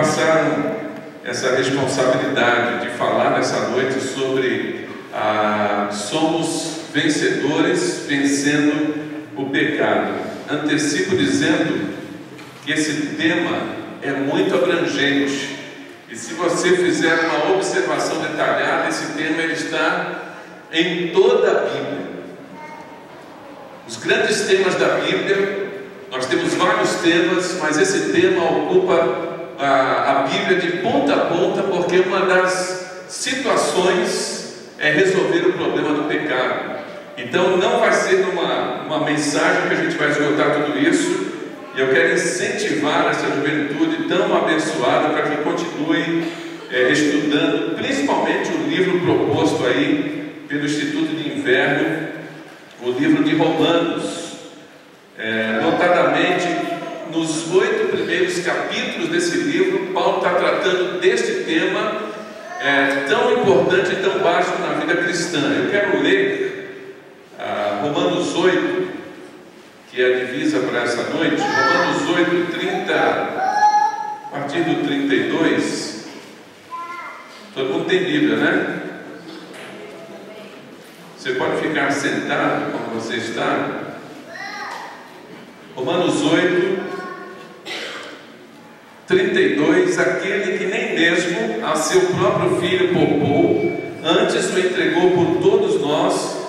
Passaram essa responsabilidade de falar nessa noite sobre somos vencedores vencendo o pecado. Antecipo dizendo que esse tema é muito abrangente e se você fizer uma observação detalhada, esse tema ele está em toda a Bíblia. Os grandes temas da Bíblia, nós temos vários temas, mas esse tema ocupa a Bíblia de ponta a ponta, porque uma das situações é resolver o problema do pecado. Então não vai ser uma mensagem que a gente vai esgotar tudo isso, e eu quero incentivar essa juventude tão abençoada para que continue estudando, principalmente o livro proposto aí pelo Instituto de Inverno, o livro de Romanos, notadamente nos 8 primeiros capítulos desse livro. Paulo está tratando deste tema tão importante e tão básico na vida cristã. Eu quero ler Romanos 8, que é a divisa para essa noite. Romanos 8, 30, a partir do 32. Todo mundo tem Bíblia, né? Você pode ficar sentado como você está. Romanos 8, 32. Aquele que nem mesmo a seu próprio Filho poupou, antes o entregou por todos nós,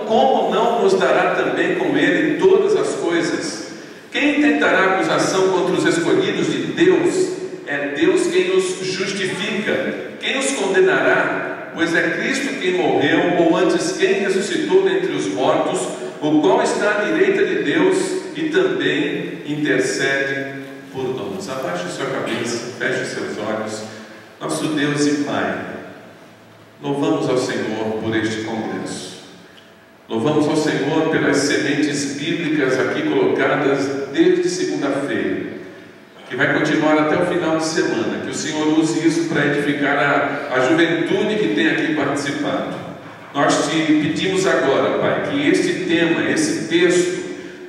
como não nos dará também com ele todas as coisas? Quem tentará acusação contra os escolhidos de Deus? É Deus quem nos justifica. Quem os condenará? Pois é Cristo quem morreu, ou antes quem ressuscitou dentre os mortos, o qual está à direita de Deus e também intercede por nós. Abaixe sua cabeça, feche seus olhos. Nosso Deus e Pai, louvamos ao Senhor por este congresso. Louvamos ao Senhor pelas sementes bíblicas aqui colocadas desde segunda-feira, que vai continuar até o final de semana. Que o Senhor use isso para edificar a juventude que tem aqui participado. Nós te pedimos agora, Pai, que este tema, esse texto,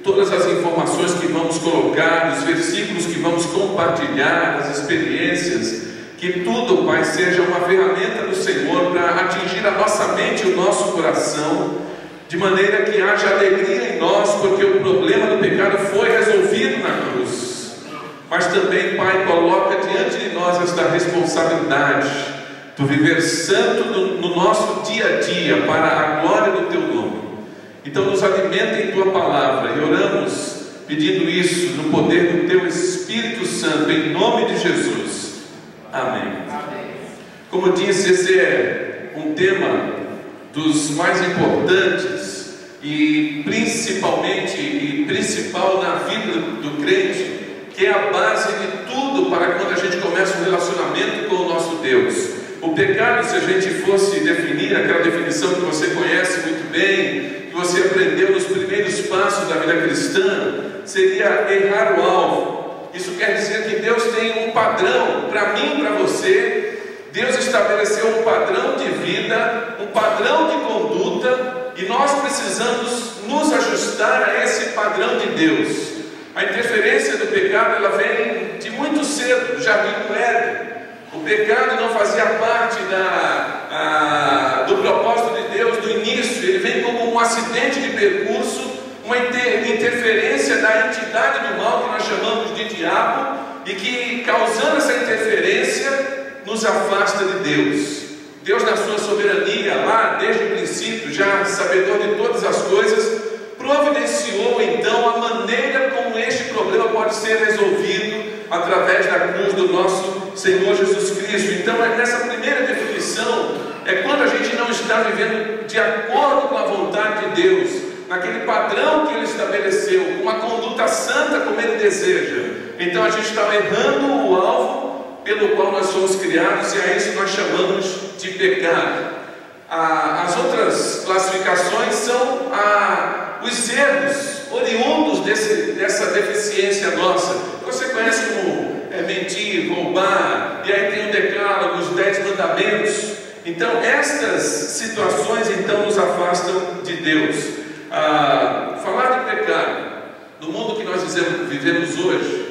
todas as informações que vamos colocar, os versículos que vamos compartilhar, as experiências, que tudo, Pai, seja uma ferramenta do Senhor para atingir a nossa mente e o nosso coração, de maneira que haja alegria em nós, porque o problema do pecado foi resolvido na cruz. Mas também, Pai, coloca diante de nós esta responsabilidade do viver santo no nosso dia a dia, para a glória do Teu nome. Então nos alimenta em Tua palavra, e oramos pedindo isso no poder do Teu Espírito Santo, em nome de Jesus. Amém. Como disse, esse é um tema dos mais importantes e principal na vida do crente, que é a base de tudo para quando a gente começa um relacionamento com o nosso Deus. O pecado, se a gente fosse definir aquela definição que você conhece muito bem, que você aprendeu nos primeiros passos da vida cristã, seria errar o alvo. Isso quer dizer que Deus tem um padrão para mim e para você. Deus estabeleceu um padrão de vida, um padrão de conduta, e nós precisamos nos ajustar a esse padrão de Deus. A interferência do pecado, ela vem de muito cedo, do jardim do Éden. O pecado não fazia parte do propósito de Deus do início. Ele vem como um acidente de percurso, uma interferência da entidade do mal, que nós chamamos de diabo, e que, causando essa interferência, nos afasta de Deus. Deus, na sua soberania, lá desde o princípio, já sabedor de todas as coisas, providenciou então a maneira como este problema pode ser resolvido através da cruz do nosso Senhor Jesus Cristo. Então, nessa primeira definição, é quando a gente não está vivendo de acordo com a vontade de Deus, naquele padrão que Ele estabeleceu, uma conduta santa como Ele deseja. Então a gente está errando o alvo pelo qual nós somos criados, e a isso nós chamamos de pecado. As outras classificações são os erros oriundos dessa deficiência nossa. Você conhece como mentir, roubar, e aí tem o decálogo, os 10 mandamentos. Então estas situações então nos afastam de Deus. Falar de pecado no mundo que nós vivemos hoje,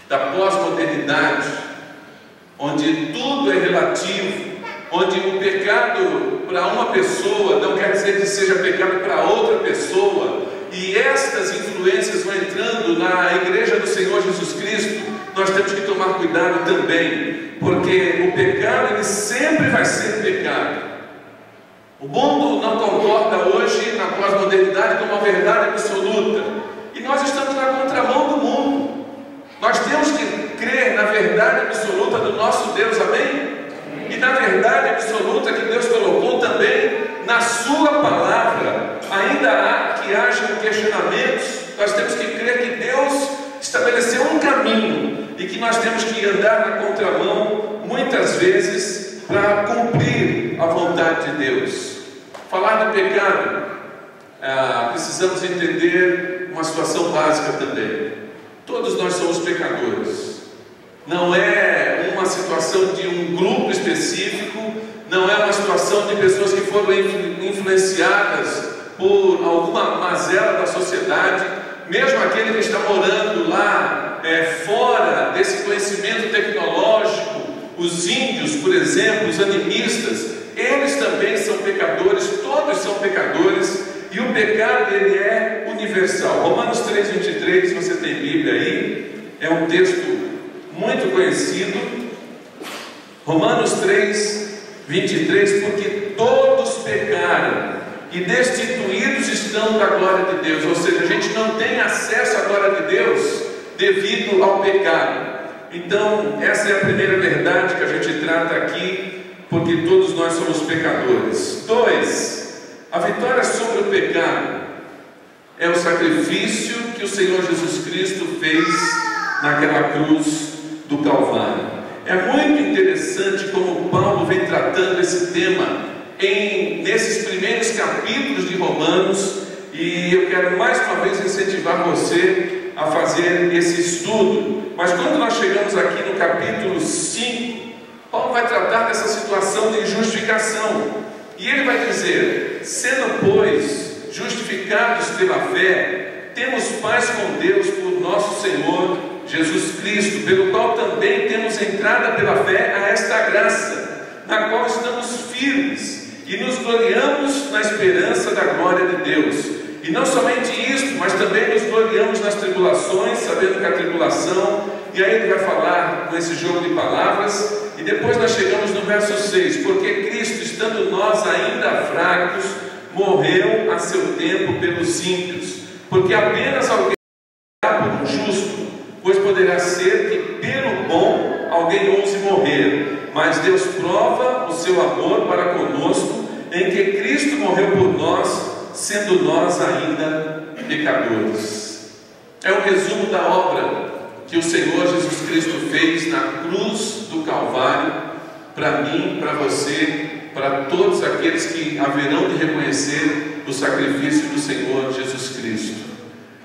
da pós-modernidade, onde tudo é relativo, onde o pecado para uma pessoa não quer dizer que seja pecado para outra pessoa, e estas influências vão entrando na igreja do Senhor Jesus Cristo, nós temos que tomar cuidado também, porque o pecado ele sempre vai ser pecado. O mundo não concorda hoje na pós-modernidade com uma verdade absoluta, e nós estamos na contramão do mundo. Nós temos que crer na verdade absoluta do nosso Deus, amém? E na verdade absoluta que Deus colocou também na sua palavra. Ainda há que hajam questionamentos, nós temos que crer que Deus estabeleceu um caminho e que nós temos que andar na contramão muitas vezes para cumprir a vontade de Deus. Falar do pecado, precisamos entender uma situação básica também. Todos nós somos pecadores. Não é uma situação de um grupo específico, não é uma situação de pessoas que foram influenciadas por alguma mazela da sociedade. Mesmo aquele que está morando lá fora desse conhecimento tecnológico, os índios, por exemplo, os animistas, eles também são pecadores, todos são pecadores, e o pecado ele é universal. Romanos 3,23, você tem Bíblia aí, é um texto muito conhecido. Romanos 3,23, porque todos pecaram e destituídos estão da glória de Deus. Ou seja, a gente não tem acesso à glória de Deus devido ao pecado. Então, essa é a primeira verdade que a gente trata aqui, porque todos nós somos pecadores. 2. A vitória sobre o pecado é o sacrifício que o Senhor Jesus Cristo fez naquela cruz do Calvário. É muito interessante como Paulo vem tratando esse tema nesses primeiros capítulos de Romanos, e eu quero mais uma vez incentivar você a fazer esse estudo. Mas quando nós chegamos aqui no capítulo 5, Paulo vai tratar dessa situação de justificação, e ele vai dizer: sendo pois justificados pela fé, temos paz com Deus por nosso Senhor Jesus Cristo, pelo qual também temos entrada pela fé a esta graça, na qual estamos firmes e nos gloriamos na esperança da glória de Deus. E não somente isto, mas também nos gloriamos nas tribulações, sabendo que a tribulação, e aí ele vai falar com esse jogo de palavras, e depois nós chegamos no verso 6, porque Cristo, estando nós ainda fracos, morreu a seu tempo pelos ímpios, porque apenas alguém morrerá por um justo, pois poderá ser que pelo bom alguém ouse morrer, mas Deus prova o seu amor para conosco, em que Cristo morreu por nós, sendo nós ainda pecadores. É o resumo da obra que o Senhor Jesus Cristo fez na cruz do Calvário, para mim, para você, para todos aqueles que haverão de reconhecer o sacrifício do Senhor Jesus Cristo.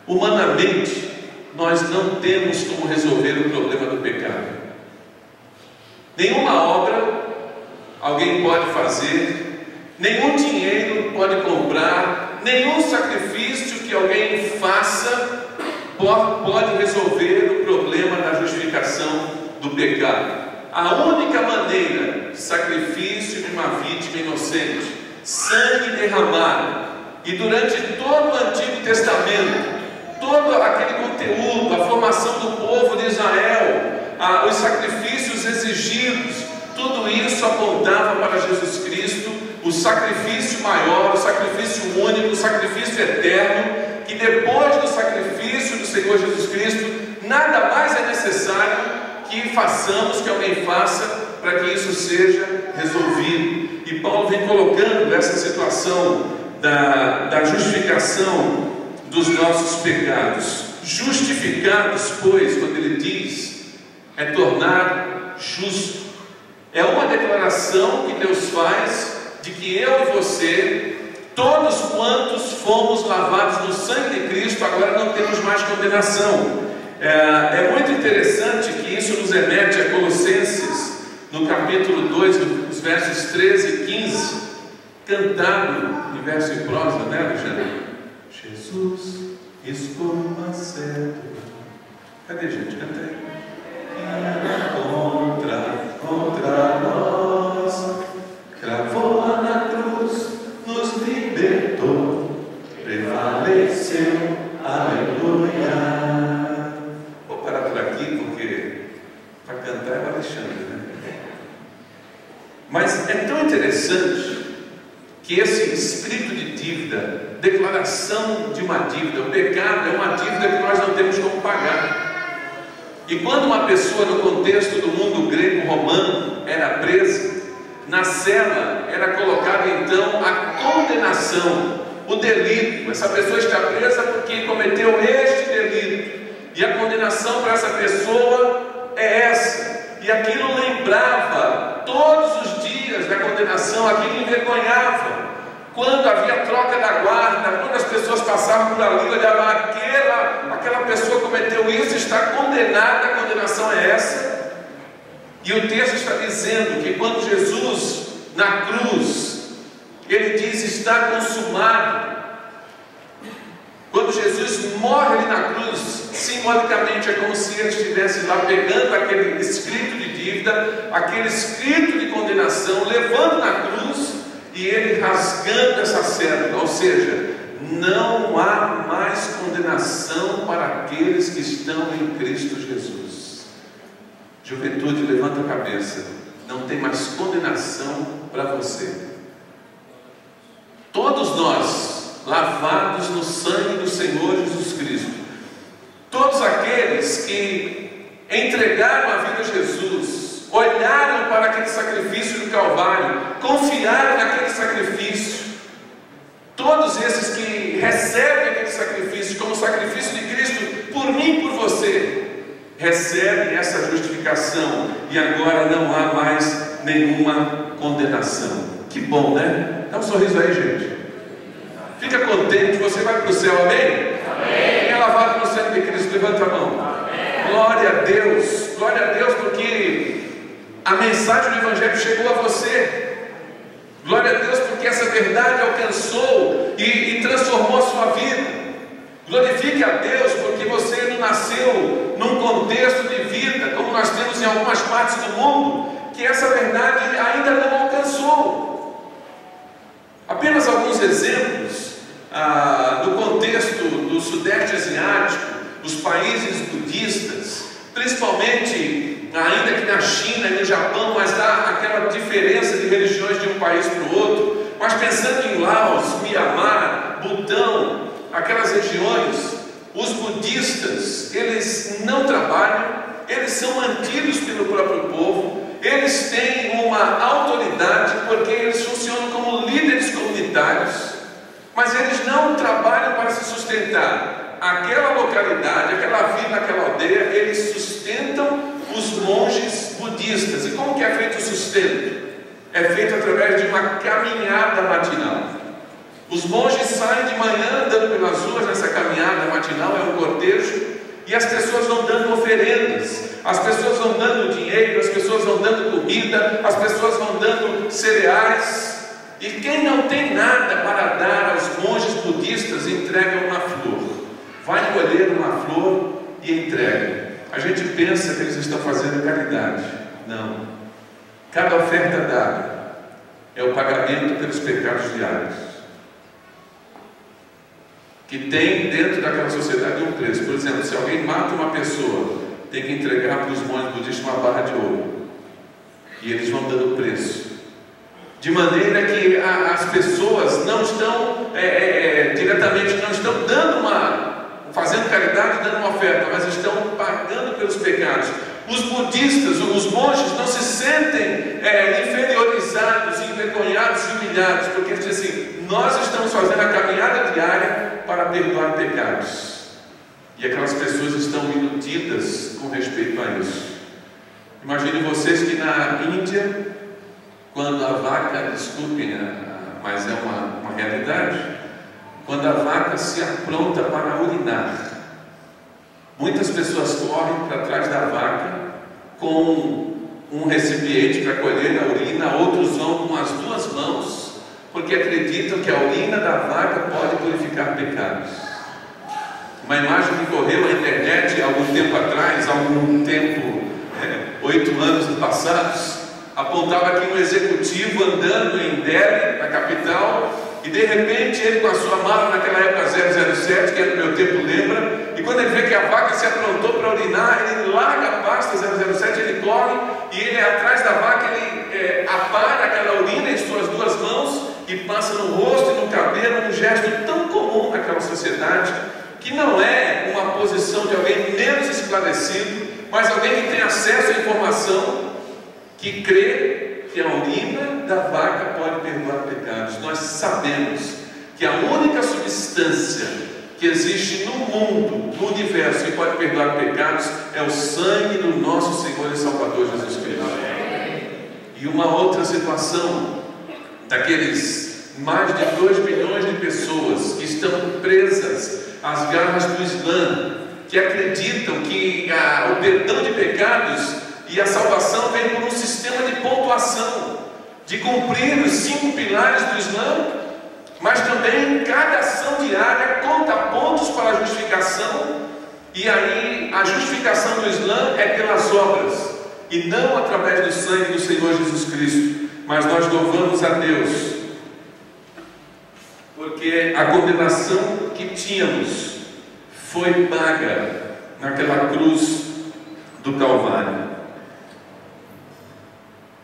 Humanamente, nós não temos como resolver o problema do pecado. Nenhuma obra alguém pode fazer, nenhum dinheiro pode comprar, nenhum sacrifício que alguém faça pode resolver o problema da justificação do pecado. A única maneira, sacrifício de uma vítima inocente, sangue derramado, e durante todo o Antigo Testamento, todo aquele conteúdo, a formação do povo de Israel, os sacrifícios exigidos, tudo isso apontava para Jesus Cristo, o sacrifício maior, o sacrifício único, o sacrifício eterno, que depois do sacrifício do Senhor Jesus Cristo, nada mais é necessário que façamos, que alguém faça, para que isso seja resolvido. E Paulo vem colocando essa situação da justificação dos nossos pecados. Justificados, pois, quando ele diz, é tornar justo. É uma declaração que Deus faz de que eu e você, todos quantos fomos lavados no sangue de Cristo, agora não temos mais condenação. É muito interessante que isso nos remete a Colossenses, no capítulo 2, nos versos 13 e 15, cantado em verso e prosa, né, Alexandre? Jesus escolma cedo. Cadê, gente? Canta aí. Contra contra nós, cravou na cruz, nos libertou, prevaleceu, aleluia. Vou parar por aqui porque para cantar é o Alexandre, né? Mas é tão interessante que esse escrito de dívida, declaração de uma dívida, o pecado é uma dívida que nós não temos como pagar. E quando uma pessoa no contexto do mundo grego-romano era presa, na cela era colocada então a condenação, o delito. Essa pessoa está presa porque cometeu este delito, e a condenação para essa pessoa é essa. E aquilo lembrava todos os dias da condenação, aquilo envergonhava. Quando havia troca da guarda, quando as pessoas passavam por ali, olhavam, aquela pessoa cometeu isso, está condenada, a condenação é essa. E o texto está dizendo que quando Jesus, na cruz, ele diz, está consumado. Quando Jesus morre ali na cruz, simbolicamente é como se ele estivesse lá pegando aquele escrito de dívida, aquele escrito de condenação, levando na cruz e ele rasgando essa cédula. Ou seja, não há mais condenação para aqueles que estão em Cristo Jesus. Juventude, levanta a cabeça. Não tem mais condenação para você. Todos nós, lavados no sangue do Senhor Jesus Cristo, todos aqueles que entregaram a vida a Jesus, olharam para aquele sacrifício do Calvário, confiaram naquele sacrifício, todos esses que recebem aquele sacrifício como sacrifício de Cristo por mim e por você, recebem essa justificação e agora não há mais nenhuma condenação. Que bom, né? Dá um sorriso aí, gente. Fica contente, você vai para o céu, amém? Amém. Quem é lavado no sangue de Cristo, levanta a mão. Amém. Glória a Deus, porque a mensagem do Evangelho chegou a você. Glória a Deus, porque essa verdade alcançou e transformou a sua vida. Glorifique a Deus, porque você não nasceu num contexto de vida, como nós temos em algumas partes do mundo, que essa verdade ainda não alcançou. Apenas alguns exemplos do contexto do Sudeste Asiático, os países budistas, principalmente, ainda que na China e no Japão, mas há aquela diferença de religiões de um país para o outro. Mas pensando em Laos, Mianmar, Butão, aquelas regiões, os budistas, eles não trabalham, eles são mantidos pelo próprio povo, eles têm uma autoridade porque eles funcionam como líderes comunitários, mas eles não trabalham para se sustentar. Aquela localidade, aquela vila, aquela aldeia, eles sustentam os monges budistas. E como que é feito o sustento? É feito através de uma caminhada matinal. Os monges saem de manhã andando pelas ruas nessa caminhada matinal, é um cortejo, e as pessoas vão dando oferendas, as pessoas vão dando dinheiro, as pessoas vão dando comida, as pessoas vão dando cereais, e quem não tem nada para dar aos monges budistas entrega uma flor. Vai colher uma flor e entrega. A gente pensa que eles estão fazendo caridade. Não. Cada oferta dada é o pagamento pelos pecados diários, que tem dentro daquela sociedade um preço. Por exemplo, se alguém mata uma pessoa, tem que entregar para os monges budistas uma barra de ouro, e eles vão dando preço, de maneira que as pessoas não estão diretamente, não estão fazendo caridade, dando uma oferta, mas estão pagando pelos pecados. Os budistas, os monges, não se sentem inferiorizados, envergonhados e humilhados, porque eles dizem assim: nós estamos fazendo a caminhada diária para perdoar pecados. E aquelas pessoas estão iludidas com respeito a isso. Imagine vocês que na Índia, quando a vaca, desculpem, mas é uma realidade, quando a vaca se apronta para urinar, muitas pessoas correm para trás da vaca com um recipiente para colher a urina, outros vão com as duas mãos, porque acreditam que a urina da vaca pode purificar pecados. Uma imagem que correu na internet há algum tempo atrás, 8 anos passados, apontava aqui um executivo andando em Delhi, na capital, e de repente ele com a sua mala, naquela época 007, que era do meu tempo, lembra? E quando ele vê que a vaca se aprontou para urinar, ele larga a pasta 007, ele corre, e ele atrás da vaca, ele apara aquela urina em suas 2 mãos, e passa no rosto e no cabelo, um gesto tão comum naquela sociedade, que não é uma posição de alguém menos esclarecido, mas alguém que tem acesso à informação, que crê que a urina da vaca pode perdoar pecados. Nós sabemos que a única substância que existe no mundo, no universo, que pode perdoar pecados é o sangue do nosso Senhor e Salvador Jesus Cristo. E uma outra situação, daqueles mais de 2 bilhões de pessoas que estão presas às garras do Islã, que acreditam que o perdão de pecados e a salvação vem por um sistema de pontuação, de cumprir os 5 pilares do Islã, mas também cada ação diária conta pontos para a justificação, e aí a justificação do Islã é pelas obras, e não através do sangue do Senhor Jesus Cristo. Mas nós louvamos a Deus, porque a condenação que tínhamos foi paga naquela cruz do Calvário.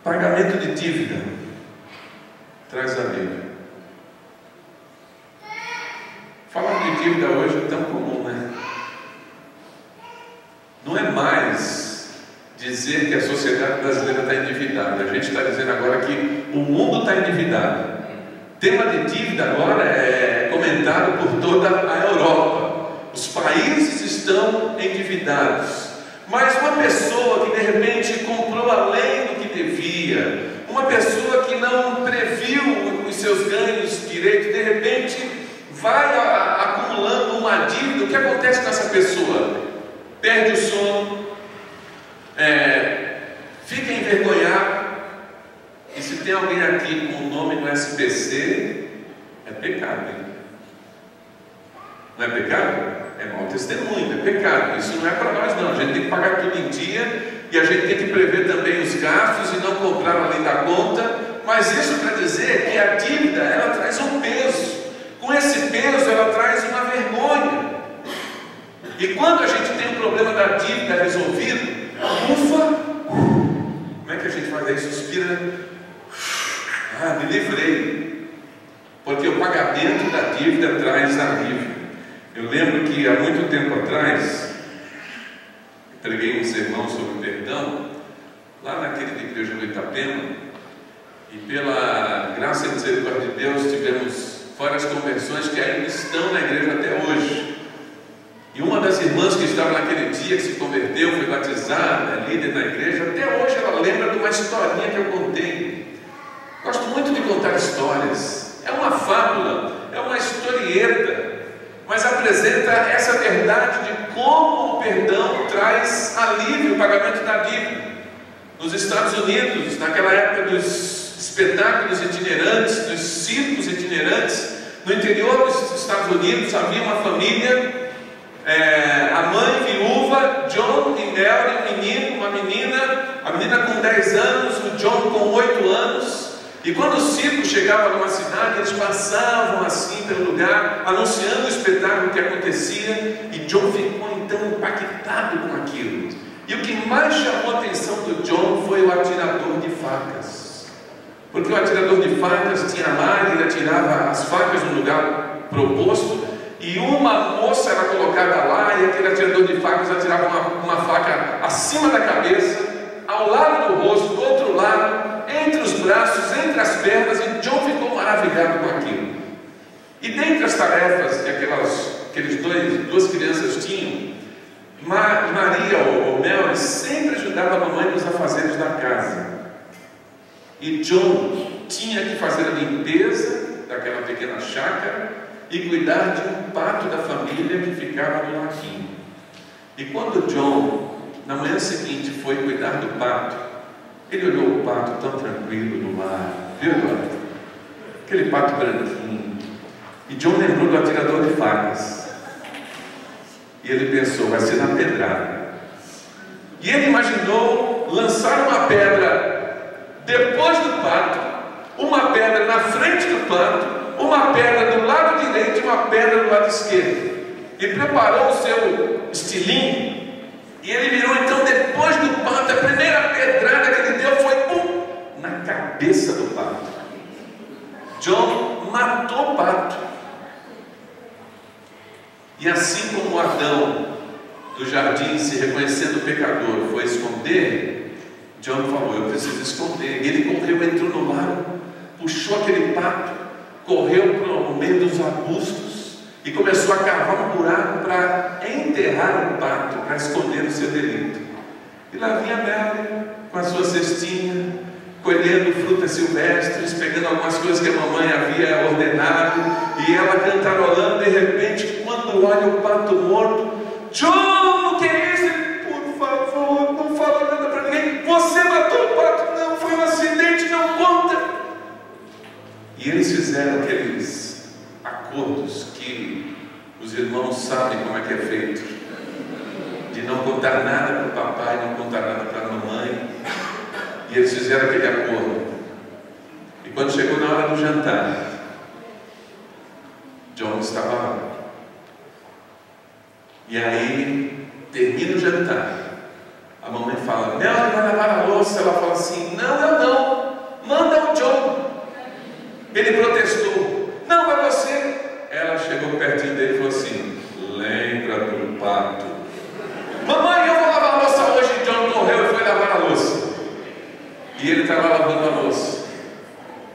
Pagamento de dívida traz alívio. Falar de dívida hoje é tão comum, né? Não é mais dizer que a sociedade brasileira está endividada. A gente está dizendo agora que o mundo está endividado. Tema de dívida agora é comentado por toda a Europa. Os países estão endividados. Mas uma pessoa que de repente comprou além do que devia, uma pessoa que não previu os seus ganhos direito, de repente vai acumulando uma dívida. O que acontece com essa pessoa? Perde o sono, fica envergonhado. E se tem alguém aqui com o nome no SPC, é pecado, hein? Não é pecado? É mau testemunho, é pecado. Isso não é para nós não. A gente tem que pagar tudo em dia, e a gente tem que prever também os gastos e não comprar além da conta. Mas isso para dizer que a dívida, ela traz um peso. Com esse peso ela traz uma vergonha. E quando a gente tem o problema da dívida resolvido, ufa, como é que a gente faz aí? Suspira, me livrei, porque o pagamento da dívida traz alívio. Eu lembro que há muito tempo atrás preguei um sermão sobre perdão lá naquele da igreja do Itapema, e pela graça e misericórdia de Deus tivemos várias conversões que ainda estão na igreja até hoje. E uma das irmãs que estava naquele dia, que se converteu, foi batizada, é líder da igreja, até hoje ela lembra de uma historinha que eu contei. Gosto muito de contar histórias. É uma fábula, é uma historieta, mas apresenta essa verdade de como o perdão traz alívio, o pagamento da dívida. Nos Estados Unidos, naquela época dos espetáculos itinerantes, dos circos itinerantes, no interior dos Estados Unidos havia uma família, a mãe viúva, John e Mary, um menino, uma menina, a menina com 10 anos, o John com 8 anos. E quando o circo chegava numa cidade, eles passavam assim pelo lugar, anunciando o espetáculo que acontecia, e John ficou então impactado com aquilo. E o que mais chamou a atenção do John foi o atirador de facas, porque o atirador de facas tinha lá, ele atirava as facas no lugar proposto, e uma moça era colocada lá, e aquele atirador de facas atirava uma faca acima da cabeça, ao lado do rosto, do outro lado, entre os braços, entre as pernas, e John ficou maravilhado com aquilo. E dentre as tarefas que aqueles duas crianças tinham, Maria ou Mel sempre ajudava a mamãe nos afazeres da casa. E John tinha que fazer a limpeza daquela pequena chácara e cuidar de um pato da família que ficava no laguinho. E quando John, na manhã seguinte, foi cuidar do pato, ele olhou o pato tão tranquilo no mar, viu, Eduardo? Aquele pato branquinho. E John lembrou do atirador de facas. E ele pensou, vai ser na pedrada. E ele imaginou lançaram uma pedra depois do pato, uma pedra na frente do pato, uma pedra do lado direito e uma pedra do lado esquerdo. E preparou o seu estilingue. E ele virou então depois do pato. A primeira pedrada que ele deu foi na cabeça do pato. John matou o pato. E assim como Adão do jardim, se reconhecendo pecador, foi esconder, John falou: eu preciso esconder. Ele correu, entrou no lago, puxou aquele pato, correu para o meio dos arbustos e começou a cavar um buraco para enterrar o pato, para esconder o seu delito. E lá vinha Mary com a sua cestinha, colhendo frutas silvestres, pegando algumas coisas que a mamãe havia ordenado, e ela cantarolando. De repente, quando olha o pato morto: John, o que é isso? Por favor, não fala nada para ninguém. Você matou o pato? Não, foi um acidente, não conta. E eles fizeram aqueles acordos que os irmãos sabem como é que é feito, de não contar nada para o papai, não contar nada para a mamãe. E eles fizeram aquele acordo. E quando chegou na hora do jantar, John estava lá. E aí, termina o jantar. A mamãe fala: não, ele vai lavar a louça. Ela fala assim: não, eu não. Manda o John. Ele protestou: não, vai você. Ela chegou pertinho dele e falou assim: lembra do pato. Mamãe, eu vou lavar a louça hoje. John correu e foi lavar a louça. E ele estava lavando a louça.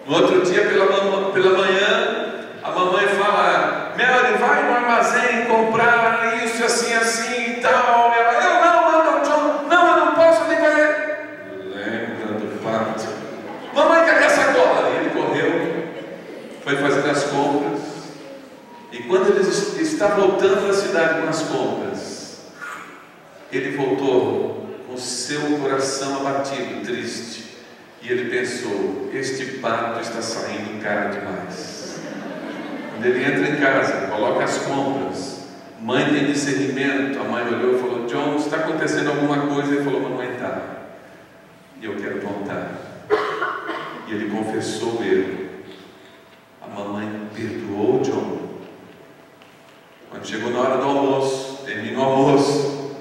No outro dia, pela manhã, a mamãe fala: Mary, vai no armazém comprar isso, assim, assim e tal. Ela: eu não, John, não, eu não posso nem fazer. Lembra do pato. Mamãe, cadê a sacola? E ele correu, foi fazer as compras. E quando ele está voltando da cidade com as compras, ele voltou com seu coração abatido, triste. E ele pensou: este pato está saindo caro demais. Quando ele entra em casa, coloca as compras, mãe tem discernimento. A mãe olhou e falou: John, está acontecendo alguma coisa? Ele falou: mamãe, tá. E eu quero contar. E ele confessou o erro. A mamãe perdoou John. Quando chegou na hora do almoço, terminou o almoço,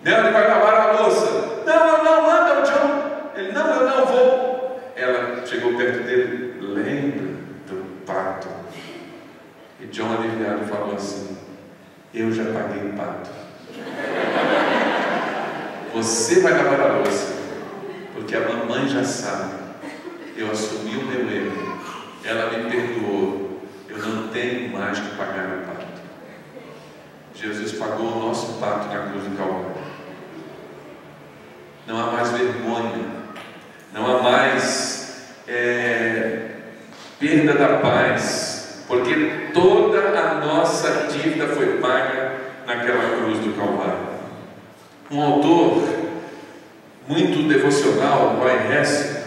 ele vai lavar a louça. Não, manda o John. Ele: não, eu não vou. Ela chegou perto dele: lembra do pato? E John, aliviado, falou assim: eu já paguei o pato. Você vai lavar a louça, porque a mamãe já sabe. Eu assumi o meu erro. Ela me perdoou. Eu não tenho mais que pagar o pato. Jesus pagou o nosso pato na cruz do Calvário. Não há mais vergonha, não há mais perda da paz, porque toda a nossa dívida foi paga naquela cruz do Calvário. Um autor muito devocional, Roy Hess,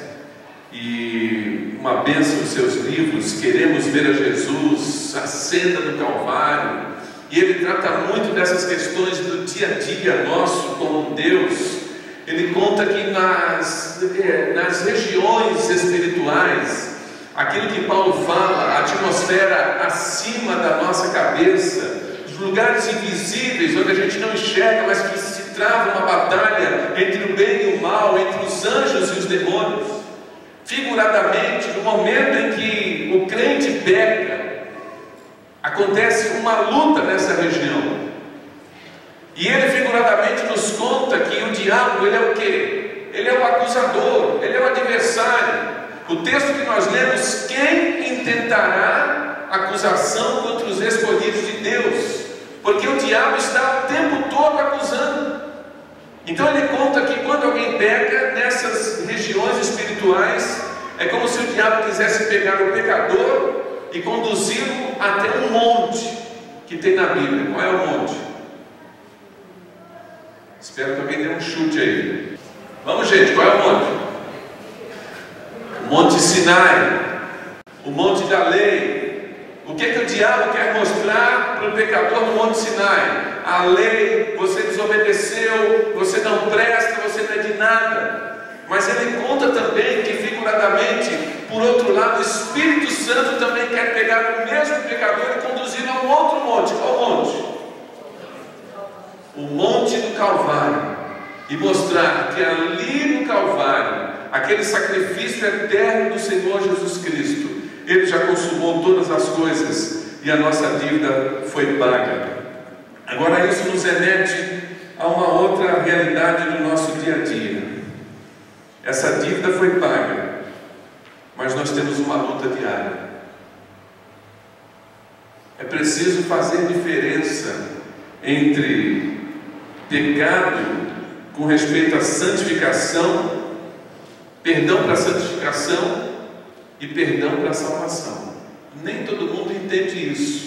e uma bênção dos seus livros, Queremos Ver a Jesus, A Cena do Calvário, e ele trata muito dessas questões do dia a dia nosso com Deus. Ele conta que nas regiões espirituais, aquilo que Paulo fala, a atmosfera acima da nossa cabeça, os lugares invisíveis onde a gente não enxerga, mas que se trava uma batalha entre o bem e o mal, entre os anjos e os demônios. Figuradamente, no momento em que o crente peca, acontece uma luta nessa região. E ele figuradamente nos conta que o diabo, ele é o quê? Ele é o acusador, ele é o adversário. O texto que nós lemos: quem intentará acusação contra os escolhidos de Deus? Porque o diabo está o tempo todo acusando. Então ele conta que quando alguém peca nessas regiões espirituais, é como se o diabo quisesse pegar o pecador e conduzi-lo até um monte que tem na Bíblia. Qual é o monte? Espero que alguém dê um chute aí. Vamos, gente, qual é o monte? O Monte Sinai, o Monte da Lei. O que o diabo quer mostrar para o pecador no Monte Sinai? a lei, você desobedeceu, você não presta, você não é de nada. Mas ele conta também que, figuradamente, por outro lado, o Espírito Santo também quer pegar o mesmo pecador e conduzi-lo a um outro monte. Qual monte? O Monte do Calvário. E mostrar que ali no Calvário, aquele sacrifício eterno do Senhor Jesus Cristo, Ele já consumou todas as coisas e a nossa dívida foi paga. Agora isso nos remete a uma outra realidade do nosso dia a dia. Essa dívida foi paga, mas nós temos uma luta diária. É preciso fazer diferença entre pecado com respeito à santificação, perdão para a santificação e perdão para a salvação. Nem todo mundo entende isso.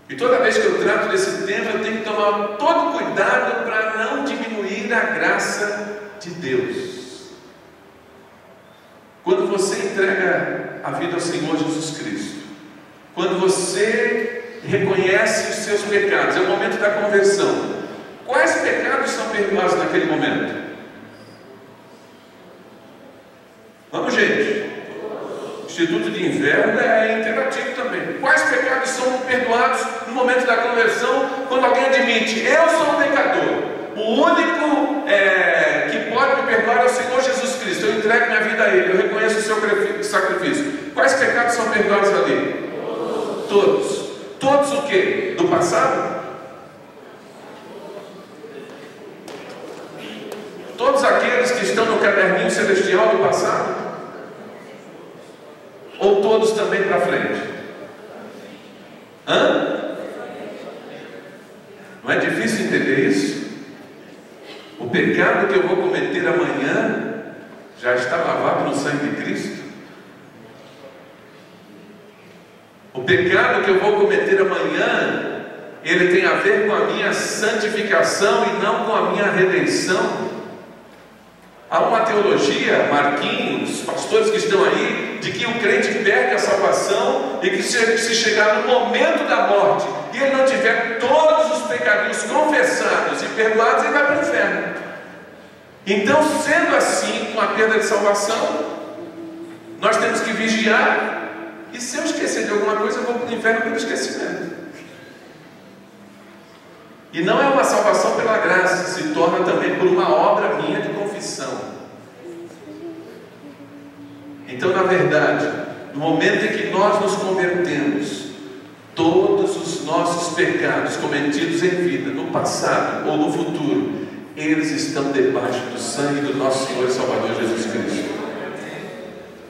E toda vez que eu trato desse tema, eu tenho que tomar todo cuidado para não diminuir a graça de Deus. Quando você entrega a vida ao Senhor Jesus Cristo, quando você reconhece os seus pecados, é o momento da conversão. Quais pecados são perdoados naquele momento? Vamos, gente. O Instituto de Inverno é interativo também. Quais pecados são perdoados no momento da conversão, quando alguém admite: eu sou um pecador, o único que pode me perdoar é o Senhor Jesus Cristo, eu entrego minha vida a Ele, eu reconheço o seu sacrifício. Quais pecados são perdoados ali? Todos. Todos o quê? Do passado? Todos aqueles que estão no caderninho celestial do passado? Ou todos também para frente? Não é difícil entender isso? O pecado que eu vou cometer amanhã já está lavado no sangue de Cristo. O pecado que eu vou cometer amanhã, ele tem a ver com a minha santificação e não com a minha redenção. Há uma teologia, Marquinhos, pastores que estão aí, de que o crente perde a salvação e que se chegar no momento da morte e ele não tiver todos os pecados confessados e perdoados, ele vai para o inferno. Então, sendo assim, com a perda de salvação, nós temos que vigiar. E se eu esquecer de alguma coisa, eu vou para o inferno pelo esquecimento. E não é uma salvação pela graça, se torna também por uma obra minha de confissão. Então, na verdade, no momento em que nós nos convertemos, todos os nossos pecados cometidos em vida, no passado ou no futuro, eles estão debaixo do sangue do nosso Senhor e Salvador Jesus Cristo.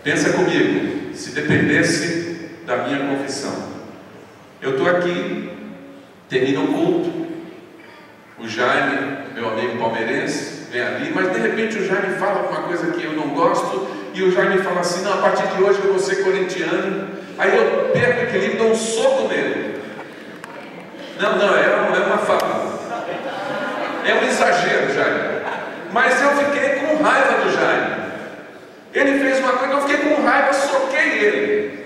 Pensa comigo, se dependesse da minha confissão. Eu estou aqui, termino o culto, o Jaime, meu amigo palmeirense, vem ali, mas de repente o Jaime fala alguma coisa que eu não gosto, e o Jaime fala assim: não, a partir de hoje eu vou ser corintiano. Aí eu perco o equilíbrio, dou um soco nele. Não, é uma fala. É um exagero, Jaime. Mas eu fiquei com raiva do Jaime. Ele fez uma coisa, eu fiquei com raiva, soquei ele.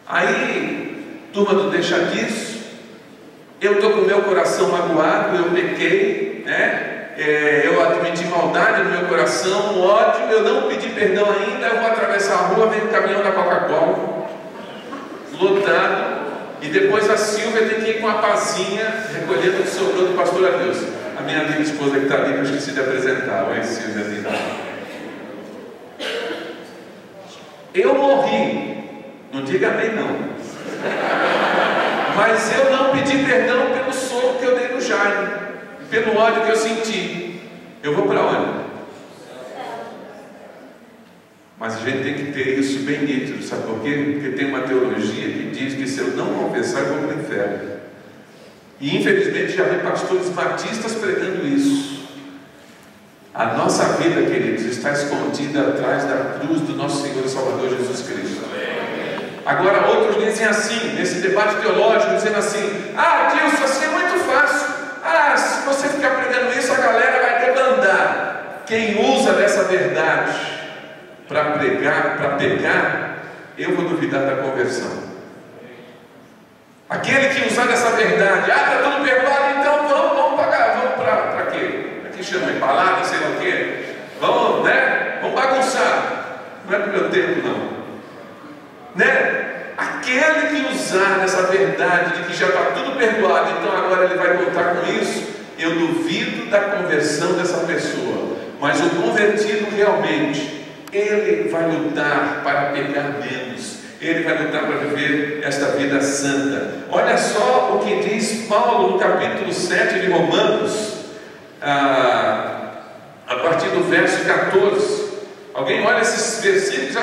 Aí, turma do deixa disso, eu estou com o meu coração magoado, eu pequei, né? Eu admiti maldade no meu coração, um ódio, eu não pedi perdão ainda, eu vou atravessar a rua, vem o caminhão da Coca-Cola, lotado, e depois a Silvia tem que ir com a pazinha, recolhendo o que sobrou do pastor Adeus. A minha linda esposa que está ali, que eu esqueci de apresentar. Oi, Silvia, linda. Eu morri, não diga amém não, mas eu não pedi perdão pelo soco que eu dei no Jaime, pelo ódio que eu senti. Eu vou para onde? Mas a gente tem que ter isso bem nítido, sabe por quê? Porque tem uma teologia que diz que se eu não confessar, eu vou para o inferno. E infelizmente já vi pastores batistas pregando isso. A nossa vida, queridos, está escondida atrás da cruz do nosso Senhor e Salvador Jesus Cristo. Agora outros dizem assim, nesse debate teológico, dizendo assim: ah, Dilson, assim é muito fácil. Ah, se você ficar pregando isso, a galera vai debandar. Quem usa dessa verdade para pregar, para pecar, eu vou duvidar da conversão. Aquele que usar dessa verdade: ah, está tudo perdoado, não é do meu tempo não, né? Aquele que usar essa verdade de que já está tudo perdoado, então agora ele vai contar com isso, eu duvido da conversão dessa pessoa. Mas o convertido realmente, ele vai lutar para pecar menos, ele vai lutar para viver esta vida santa. Olha só o que diz Paulo no capítulo 7 de Romanos, a partir do verso 14. Alguém olha esses versículos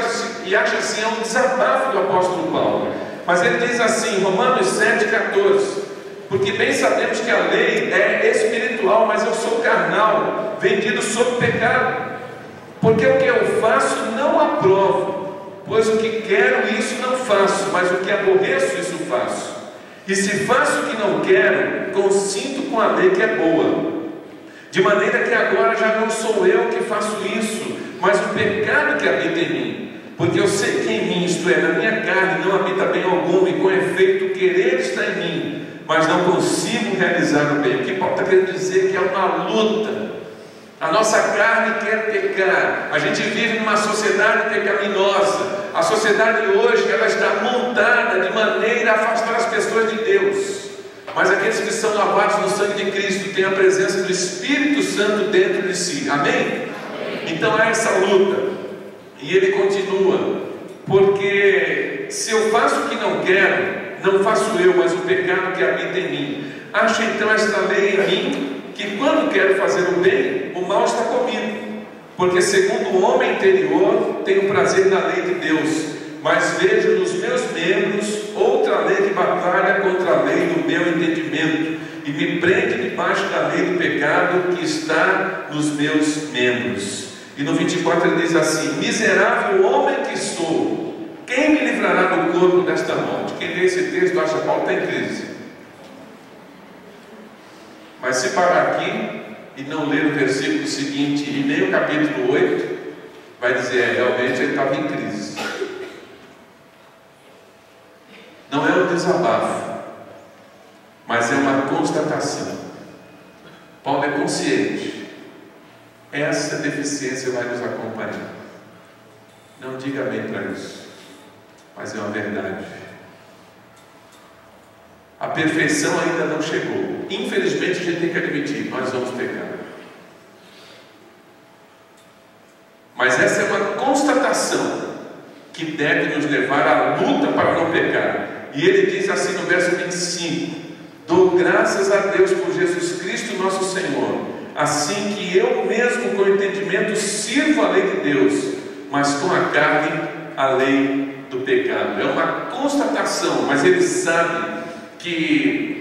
e acha assim, é um desabafo do apóstolo Paulo. Mas ele diz assim, Romanos 7,14: porque bem sabemos que a lei é espiritual, mas eu sou carnal, vendido sob pecado. Porque o que eu faço não aprovo, pois o que quero isso não faço, mas o que aborreço isso faço. E se faço o que não quero, consinto com a lei que é boa. De maneira que agora já não sou eu que faço isso, mas o pecado que habita em mim. Porque eu sei que em mim, isto é, na minha carne, não habita bem algum, e com efeito o querer está em mim, mas não consigo realizar o bem. O que Paulo está querendo dizer que é uma luta. A nossa carne quer pecar. A gente vive numa sociedade pecaminosa. A sociedade hoje, ela está montada de maneira a afastar as pessoas de Deus. Mas aqueles que são lavados no sangue de Cristo têm a presença do Espírito Santo dentro de si. Amém? Então há essa luta. E ele continua: porque se eu faço o que não quero, não faço eu, mas o pecado que habita em mim. Acha então esta lei em mim, que quando quero fazer o bem, o mal está comigo. Porque segundo o homem interior, tenho prazer na lei de Deus, mas vejo nos meus membros outra lei que batalha contra a lei do meu entendimento, e me prende debaixo da lei do pecado que está nos meus membros. E no 24 ele diz assim: miserável homem que sou, quem me livrará do corpo desta morte? Quem lê esse texto acha que Paulo está em crise. Mas se parar aqui e não ler o versículo seguinte e nem o capítulo 8, vai dizer, realmente ele estava em crise. Não é um desabafo, mas é uma constatação. Paulo é consciente. Essa deficiência vai nos acompanhar. Não diga amém para isso, mas é uma verdade. A perfeição ainda não chegou. Infelizmente a gente tem que admitir, nós vamos pecar. Mas essa é uma constatação que deve nos levar à luta para não pecar. E ele diz assim no verso 25: dou graças a Deus por Jesus Cristo nosso Senhor, assim que eu mesmo com entendimento sirvo a lei de Deus, mas com a carne a lei do pecado. É uma constatação, mas ele sabe que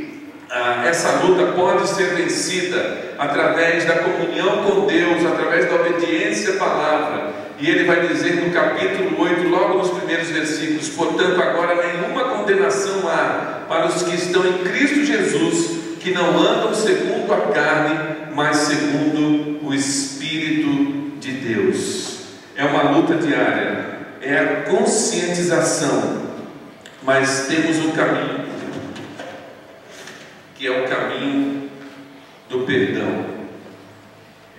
essa luta pode ser vencida através da comunhão com Deus, através da obediência à palavra. E ele vai dizer no capítulo 8, logo nos primeiros versículos: portanto agora nenhuma condenação há para os que estão em Cristo Jesus, que não andam segundo a carne, mas segundo o Espírito de Deus. É uma luta diária, é a conscientização, mas temos um caminho, que é o caminho do perdão.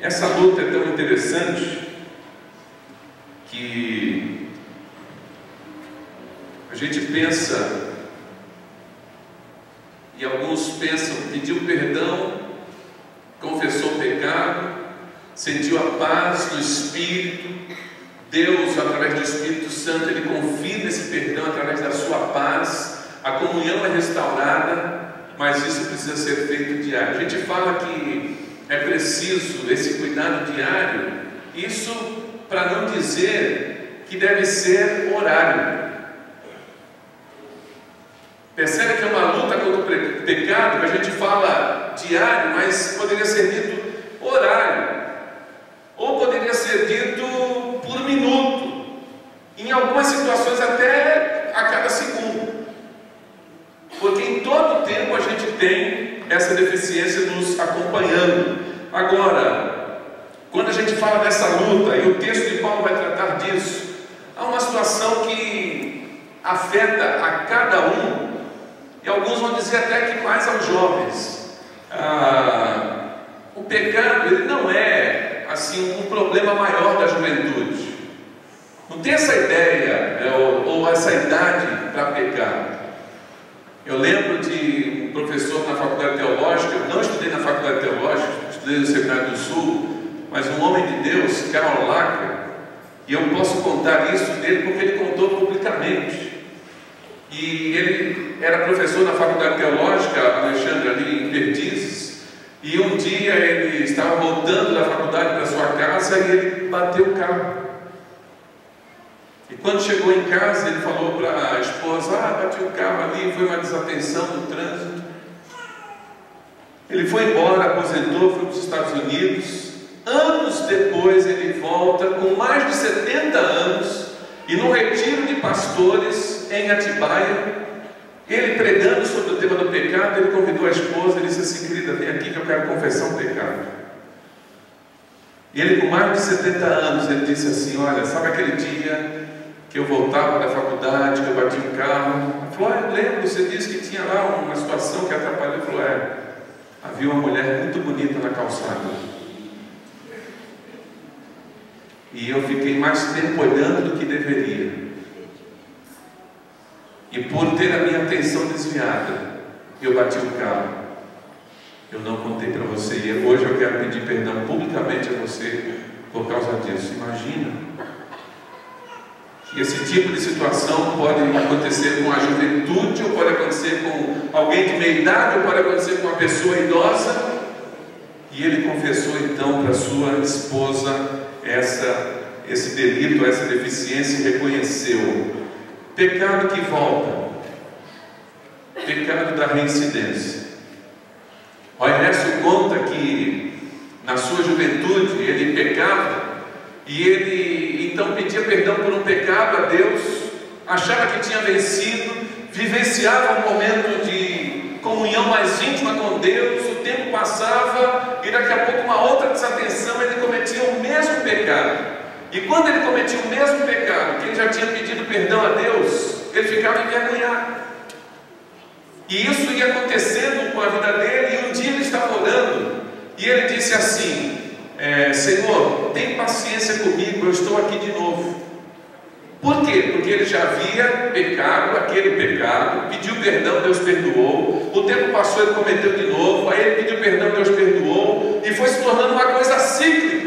Essa luta é tão interessante que a gente pensa, e alguns pensam, pediu perdão, confessou o pecado, sentiu a paz do Espírito, Deus, através do Espírito Santo, Ele confirma esse perdão através da sua paz, a comunhão é restaurada, mas isso precisa ser feito diário. A gente fala que é preciso esse cuidado diário, isso para não dizer que deve ser horário. Percebe que é uma luta contra o pecado, que a gente fala diário, mas poderia ser dito horário, ou poderia ser dito por minuto, em algumas situações até a cada segundo, porque em todo tempo a gente tem essa deficiência nos acompanhando. Agora, quando a gente fala dessa luta, e o texto de Paulo vai tratar disso, há uma situação que afeta a cada um, e alguns vão dizer até que mais aos jovens. O pecado, ele não é assim um problema maior da juventude. Não tem essa ideia ou essa idade para pecar. Eu lembro de um professor na faculdade teológica, eu não estudei na faculdade teológica, estudei no Seminário do Sul, mas um homem de Deus, Karl Lacker, e eu posso contar isso dele porque ele contou publicamente. E ele era professor na faculdade teológica, Alexandre, ali em Perdizes, e um dia ele estava voltando da faculdade para sua casa e ele bateu o carro. E quando chegou em casa, ele falou para a esposa: bati o carro ali, foi uma desatenção no trânsito. Ele foi embora, aposentou, foi para os Estados Unidos. Anos depois ele volta com mais de 70 anos e no retiro de pastores em Atibaia, ele pregando sobre o tema do pecado, ele convidou a esposa e disse assim: querida, vem aqui que eu quero confessar um pecado. E ele, com mais de 70 anos, ele disse assim: olha, sabe aquele dia que eu voltava da faculdade, que eu bati um carro? Ele falou: eu lembro, você disse que tinha lá uma situação que atrapalhou. Ele falou: havia uma mulher muito bonita na calçada. E eu fiquei mais tempo olhando do que deveria. E por ter a minha atenção desviada, eu bati o carro. Eu não contei para você. E hoje eu quero pedir perdão publicamente a você por causa disso. Imagina. E esse tipo de situação pode acontecer com a juventude, ou pode acontecer com alguém de meia idade, ou pode acontecer com uma pessoa idosa. E ele confessou então para sua esposa esse delito, essa deficiência, e reconheceu. Pecado que volta, pecado da reincidência. O Ernesto conta que na sua juventude ele pecava e ele então pedia perdão por um pecado a Deus, achava que tinha vencido, vivenciava um momento de comunhão mais íntima com Deus, o tempo passava e daqui a pouco uma outra desatenção, ele cometia o mesmo pecado. E quando ele cometia o mesmo pecado, que ele já tinha pedido perdão a Deus, ele ficava envergonhado. E isso ia acontecendo com a vida dele, e um dia ele estava orando, e ele disse assim: Senhor, tem paciência comigo, eu estou aqui de novo. Por quê? Porque ele já havia pecado, aquele pecado, pediu perdão, Deus perdoou, o tempo passou, ele cometeu de novo, aí ele pediu perdão, Deus perdoou, e foi se tornando uma coisa cíclica.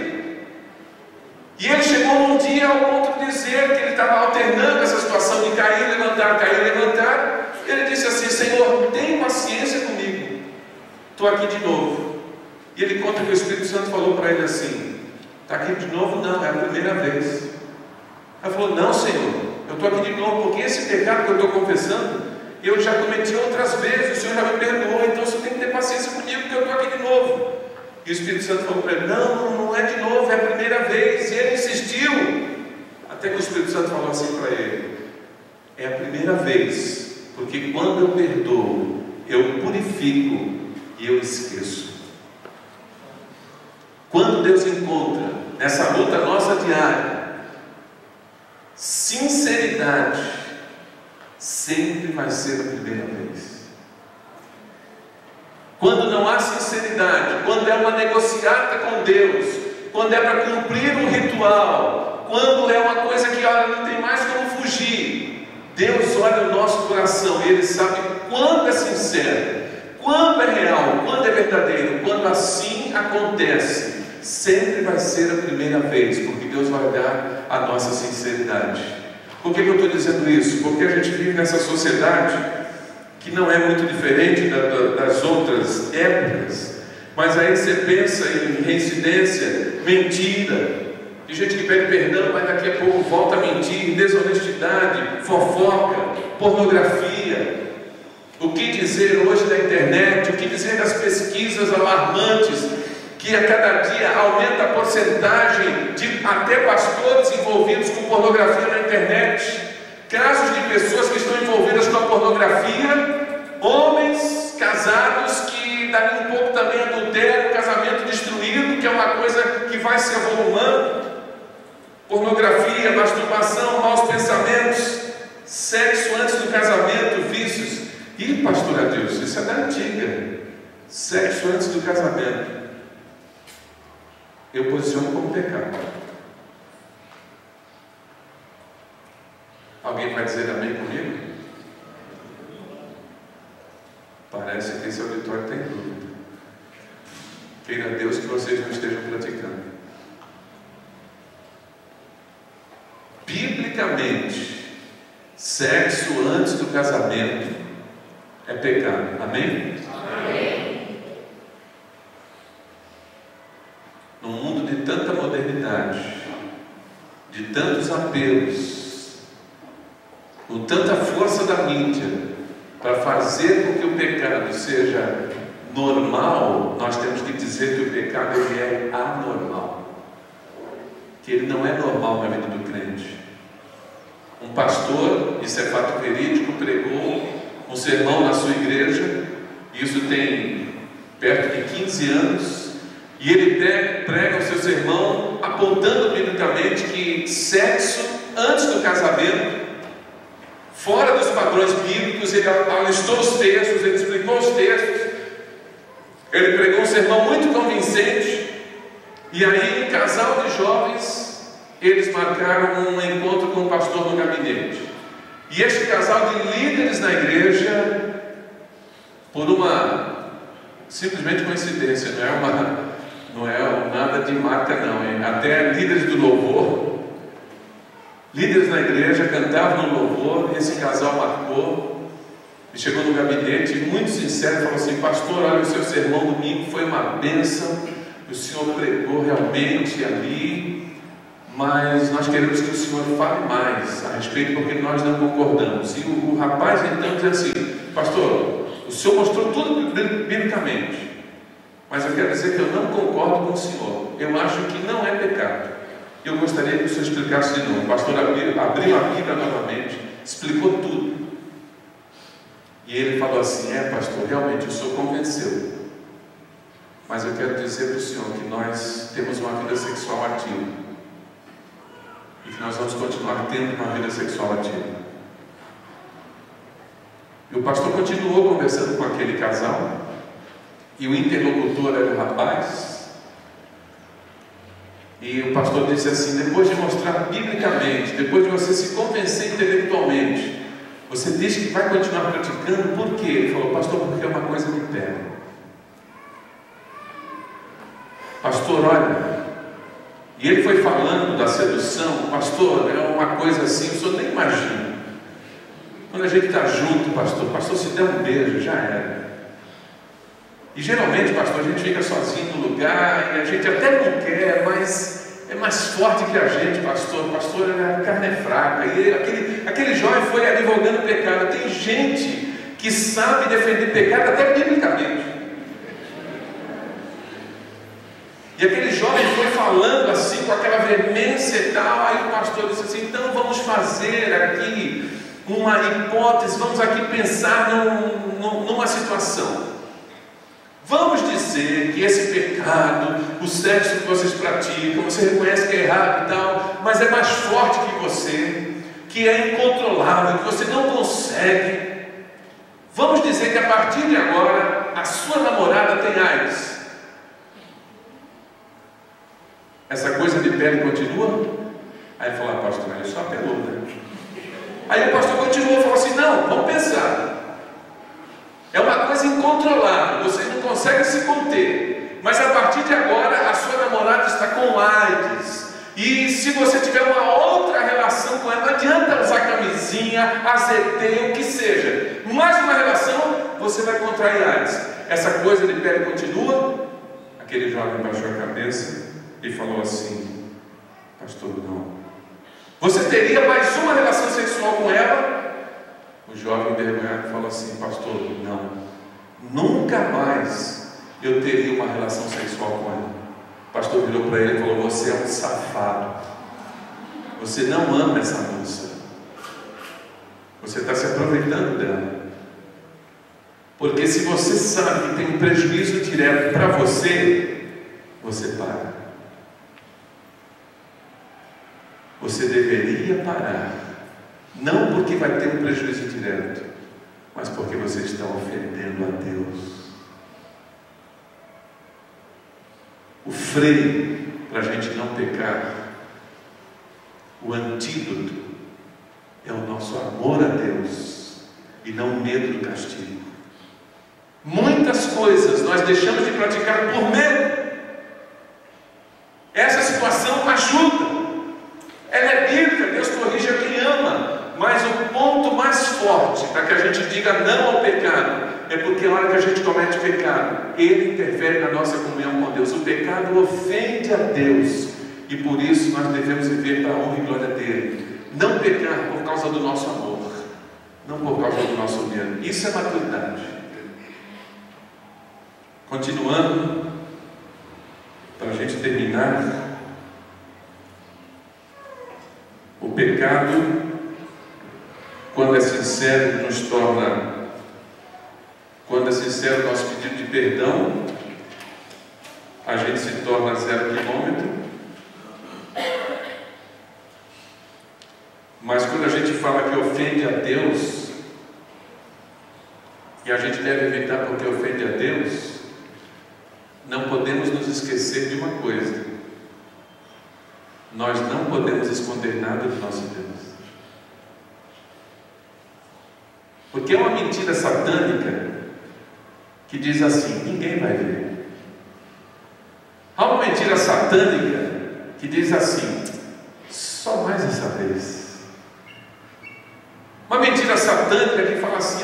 E ele chegou num dia ao ponto de dizer que ele estava alternando essa situação de cair, levantar, ele disse assim: Senhor, tem paciência comigo, estou aqui de novo. E ele conta que o Espírito Santo falou para ele assim: está aqui de novo? Não, é a primeira vez. Ele falou: não, Senhor, eu estou aqui de novo, porque esse pecado que eu estou confessando, eu já cometi outras vezes, o Senhor já me perdoou, então você tem que ter paciência comigo, porque eu estou aqui de novo. E o Espírito Santo falou para ele: não é de novo, é a primeira vez. E ele insistiu, até que o Espírito Santo falou assim para ele: é a primeira vez, porque quando eu perdoo, eu purifico e eu esqueço. Quando Deus encontra nessa luta nossa diária sinceridade, sempre vai ser a primeira vez. Quando não há sinceridade, quando é uma negociata com Deus, quando é para cumprir um ritual, quando é uma coisa que não tem mais como fugir, Deus olha o nosso coração e Ele sabe quando é sincero, quando é real, quando é verdadeiro. Quando assim acontece, sempre vai ser a primeira vez, porque Deus vai olhar a nossa sinceridade. Por que eu estou dizendo isso? Porque a gente vive nessa sociedade que não é muito diferente das outras épocas, mas aí você pensa em reincidência, mentira, de gente que pede perdão, mas daqui a pouco volta a mentir, desonestidade, fofoca, pornografia. O que dizer hoje da internet? O que dizer das pesquisas alarmantes, que a cada dia aumenta a porcentagem de até pastores envolvidos com pornografia na internet? Casos de pessoas que estão envolvidas com a pornografia, homens casados que dali um pouco também adultério, casamento destruído, que é uma coisa que vai se avolumando. Pornografia, masturbação, maus pensamentos, sexo antes do casamento, vícios. E pastor Adilson, isso é da antiga. Sexo antes do casamento, eu posiciono como pecado. parece que esse auditório tem dúvida. Queira Deus que vocês não estejam praticando. Biblicamente, sexo antes do casamento é pecado. Amém? Amém. Num mundo de tanta modernidade, de tantos apelos, com tanta força da mídia para fazer com que o pecado seja normal, nós temos que dizer que o pecado ele é anormal, que ele não é normal na vida do crente. Um pastor, isso é fato verídico, pregou um sermão na sua igreja, isso tem perto de 15 anos, e ele prega o seu sermão apontando biblicamente que sexo antes do casamento, fora dos padrões bíblicos, ele alistou os textos, ele explicou os textos, ele pregou um sermão muito convincente, e aí um casal de jovens, eles marcaram um encontro com o pastor no gabinete. E este casal de líderes na igreja, por uma simplesmente coincidência, não é nada de marca não, hein? Até líderes do louvor, líderes na igreja cantavam no louvor, esse casal marcou, e chegou no gabinete, muito sincero, falou assim: pastor, olha, o seu sermão domingo foi uma bênção, o senhor pregou realmente ali, mas nós queremos que o senhor fale mais a respeito, porque nós não concordamos. E o rapaz então diz assim: pastor, o senhor mostrou tudo biblicamente, mas eu quero dizer que eu não concordo com o senhor, eu acho que não é pecado. Eu gostaria que o senhor explicasse de novo. O pastor abriu a Bíblia novamente, explicou tudo, e ele falou assim: pastor, realmente o senhor convenceu, mas eu quero dizer para o senhor que nós temos uma vida sexual ativa, e que nós vamos continuar tendo uma vida sexual ativa. E o pastor continuou conversando com aquele casal, e o interlocutor era o rapaz, e o pastor disse assim: depois de mostrar biblicamente, depois de você se convencer intelectualmente, você diz que vai continuar praticando, por quê? Ele falou: pastor, porque é uma coisa que pega. Pastor, olha, e ele foi falando da sedução, pastor, é uma coisa assim, o senhor nem imagina. Quando a gente está junto, pastor, se der um beijo, já era. E geralmente, pastor, a gente fica sozinho no lugar, e a gente até não quer, mas é mais forte que a gente, pastor, a carne é fraca. E aquele jovem foi advogando o pecado. Tem gente que sabe defender pecado até biblicamente. E aquele jovem foi falando assim, com aquela veemência e tal. Aí o pastor disse assim: então vamos fazer aqui uma hipótese, vamos aqui pensar numa situação. Vamos dizer que esse pecado, o sexo que vocês praticam, você reconhece que é errado e tal, mas é mais forte que você, que é incontrolável, que você não consegue. Vamos dizer que a partir de agora a sua namorada tem AIDS. Essa coisa de pele continua? Aí ele falou: pastor, ele só apelou, né? Aí o pastor continuou e falou assim: não, vamos pensar. É uma coisa incontrolável, vocês não conseguem se conter, mas a partir de agora a sua namorada está com AIDS, e se você tiver uma outra relação com ela, não adianta usar camisinha, azeite, o que seja, mais uma relação, você vai contrair AIDS. Essa coisa de pele continua? Aquele jovem baixou a cabeça e falou assim: pastor, não. Você teria mais uma relação sexual com ela? O jovem envergonhado falou assim: pastor, não, nunca mais eu teria uma relação sexual com ela. O pastor virou para ele e falou: você é um safado, você não ama essa moça, você está se aproveitando dela, porque se você sabe que tem um prejuízo direto para você, você para. Você deveria parar, não porque vai ter um prejuízo direto, mas porque você está ofendendo a Deus. O freio para a gente não pecar, o antídoto, é o nosso amor a Deus e não o medo do castigo. Muito coisas nós deixamos de praticar por medo. Essa situação ajuda, ela é bíblica, Deus corrige a quem ama, mas o ponto mais forte para que a gente diga não ao pecado é porque a hora que a gente comete pecado, ele interfere na nossa comunhão com Deus. O pecado ofende a Deus e por isso nós devemos viver para a honra e glória dele. Não pecar por causa do nosso amor, não por causa do nosso medo. Isso é maturidade. Continuando, para a gente terminar, o pecado, quando é sincero, nos torna, quando é sincero o nosso pedido de perdão, a gente se torna 0 quilômetro. Mas quando a gente fala que ofende a Deus, e a gente deve evitar porque ofende a Deus, não podemos nos esquecer de uma coisa: nós não podemos esconder nada do nosso Deus. Porque é uma mentira satânica que diz assim: ninguém vai ver. Há uma mentira satânica que diz assim: só mais essa vez. Uma mentira satânica que fala assim: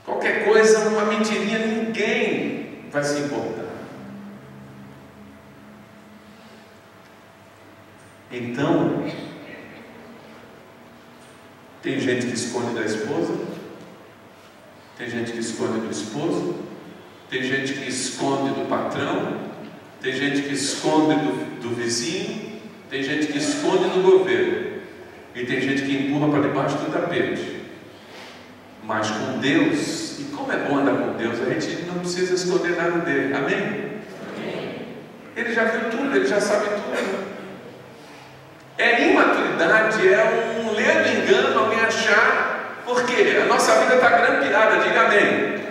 qualquer coisa, uma mentirinha, ninguém vai se importar. Então, tem gente que esconde da esposa, tem gente que esconde do esposo, tem gente que esconde do patrão, tem gente que esconde do vizinho, tem gente que esconde do governo, e tem gente que empurra para debaixo do tapete. Mas com Deus, e como é bom andar com Deus, a gente não precisa esconder nada dele. Amém? Amém. Ele já viu tudo, ele já sabe tudo. É imaturidade, é um ledo engano alguém achar, porque a nossa vida está grampeada, diga amém. Amém.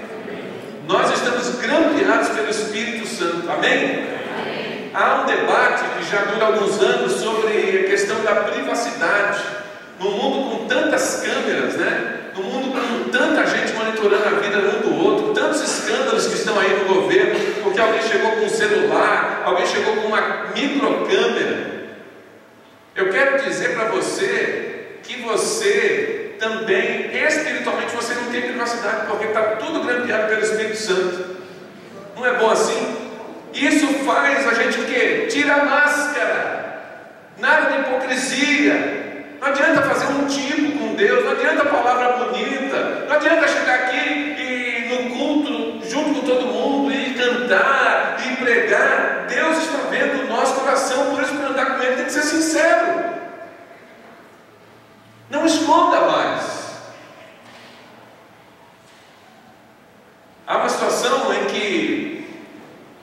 Nós estamos grampeados pelo Espírito Santo, amém? Amém? Há um debate que já dura alguns anos sobre a questão da privacidade. No mundo com tantas câmeras, né? No mundo com tanta gente monitorando a vida um do outro, tantos escândalos que estão aí no governo, porque alguém chegou com um celular, alguém chegou com uma microcâmera. Eu quero dizer para você que você também, espiritualmente, você não tem privacidade, porque está tudo grampeado pelo Espírito Santo. Não é bom assim? Isso faz a gente o quê? Tira a máscara. Nada de hipocrisia. Não adianta fazer um tipo com Deus, não adianta palavra bonita, não adianta chegar aqui e no culto, junto com todo mundo, e cantar, e pregar. Deus está vendo o nosso coração, por isso para andar com Ele tem que ser sincero. Não esconda mais. Há uma situação em que,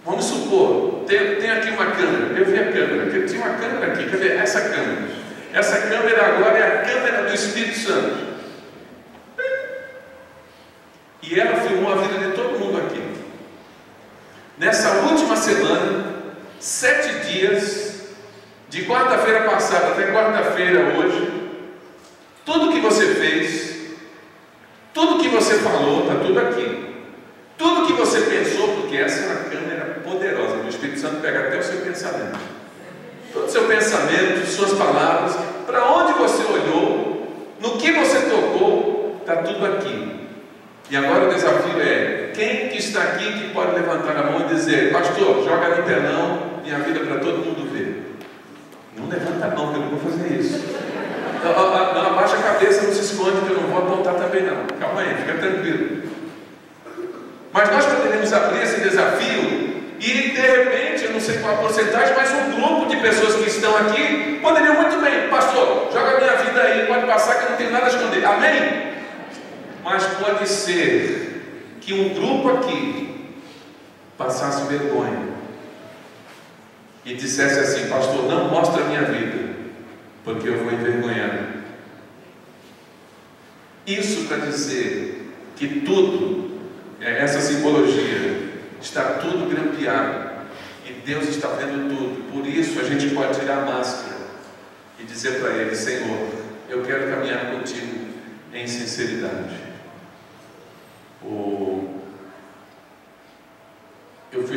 vamos supor, tem aqui uma câmera, eu vi a câmera, tinha uma câmera aqui, cadê essa câmera? Essa câmera agora é a câmera do Espírito Santo. E ela filmou a vida de todo mundo aqui. Nessa última semana, 7 dias, de quarta-feira passada até quarta-feira hoje, tudo que você fez, tudo que você falou, está tudo aqui. Tudo que você pensou, porque essa é uma câmera poderosa, o Espírito Santo pega até o seu pensamento. Todo o seu pensamento, suas palavras, para onde você olhou, no que você tocou, está tudo aqui. E agora o desafio é: quem que está aqui que pode levantar a mão e dizer: pastor, joga no telão minha vida para todo mundo ver? Não levanta a mão, que eu não vou fazer isso. Não, abaixa a cabeça, não se esconde, que eu não vou apontar também não. Calma aí, fica tranquilo. Mas nós poderíamos abrir esse desafio e de repente, eu não sei qual a porcentagem, mas um grupo de pessoas que estão aqui poderiam muito bem: pastor, joga a minha vida aí, pode passar que eu não tenho nada a esconder. Amém? Mas pode ser que um grupo aqui passasse vergonha e dissesse assim: pastor, não mostra a minha vida, porque eu vou envergonhar. Isso para dizer que tudo, essa simbologia, está tudo grampeado e Deus está vendo tudo. Por isso a gente pode tirar a máscara e dizer para Ele: Senhor, eu quero caminhar contigo em sinceridade.